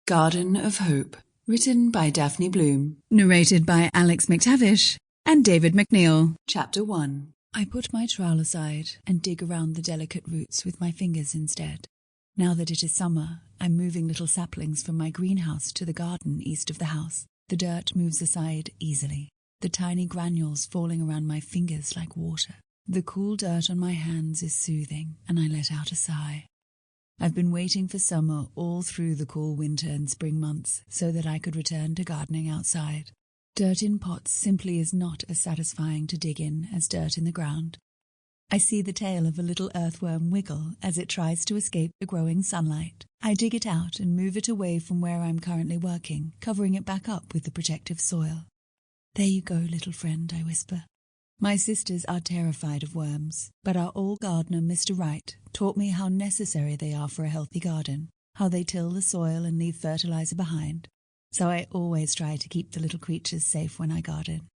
Garden of Hope, written by Daphne Bloom. Narrated by Mctavish and David Mcneill. Chapter 1. I put my trowel aside and dig around the delicate roots with my fingers instead. Now that it is summer, I'm moving little saplings from my greenhouse to the garden east of the house. The dirt moves aside easily, the tiny granules falling around my fingers like water. The cool dirt on my hands is soothing, and I let out a sigh. I've been waiting for summer all through the cool winter and spring months so that I could return to gardening outside. Dirt in pots simply is not as satisfying to dig in as dirt in the ground. I see the tail of a little earthworm wiggle as it tries to escape the growing sunlight. I dig it out and move it away from where I'm currently working, covering it back up with the protective soil. "There you go, little friend," I whisper. My sisters are terrified of worms, but our old gardener, Mr. Wright, taught me how necessary they are for a healthy garden, how they till the soil and leave fertilizer behind. So I always try to keep the little creatures safe when I garden.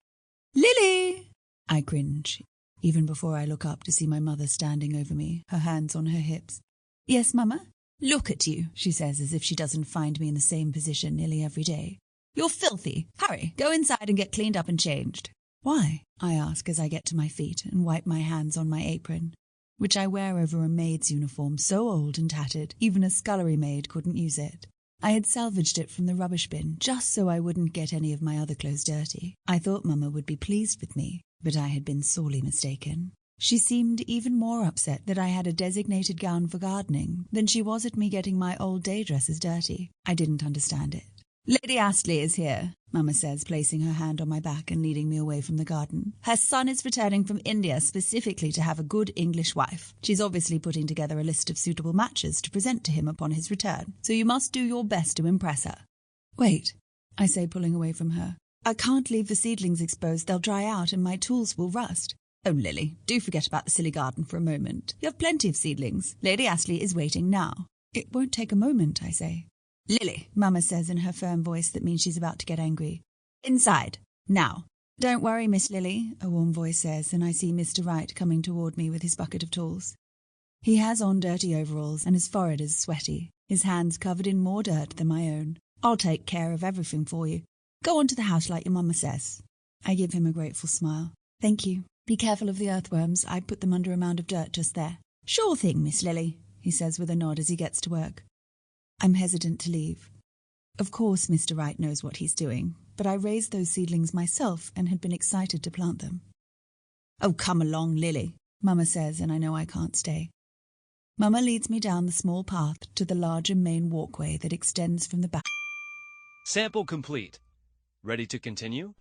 "Lily!" I cringe, even before I look up to see my mother standing over me, her hands on her hips. "Yes, Mama?" "Look at you," she says, as if she doesn't find me in the same position nearly every day. "You're filthy. Hurry, go inside and get cleaned up and changed." "Why?" I ask as I get to my feet and wipe my hands on my apron, which I wear over a maid's uniform so old and tattered, even a scullery maid couldn't use it. I had salvaged it from the rubbish bin just so I wouldn't get any of my other clothes dirty. I thought Mama would be pleased with me, but I had been sorely mistaken. She seemed even more upset that I had a designated gown for gardening than she was at me getting my old day dresses dirty. I didn't understand it. "Lady Astley is here," Mama says, placing her hand on my back and leading me away from the garden. "Her son is returning from India specifically to have a good English wife. She's obviously putting together a list of suitable matches to present to him upon his return, so you must do your best to impress her." "Wait," I say, pulling away from her. "I can't leave the seedlings exposed. They'll dry out and my tools will rust." "Oh, Lily, do forget about the silly garden for a moment. You have plenty of seedlings. Lady Astley is waiting now." "It won't take a moment," I say. "Lily," Mama says in her firm voice that means she's about to get angry. "Inside, now." "Don't worry, Miss Lily," a warm voice says, and I see Mr. Wright coming toward me with his bucket of tools. He has on dirty overalls and his forehead is sweaty, his hands covered in more dirt than my own. "I'll take care of everything for you. Go on to the house like your Mama says." I give him a grateful smile. "Thank you. Be careful of the earthworms. I put them under a mound of dirt just there." "Sure thing, Miss Lily," he says with a nod as he gets to work. I'm hesitant to leave. Of course Mr. Wright knows what he's doing, but I raised those seedlings myself and had been excited to plant them. "Oh, come along, Lily," Mama says, and I know I can't stay. Mama leads me down the small path to the larger main walkway that extends from the back. Sample complete. Ready to continue?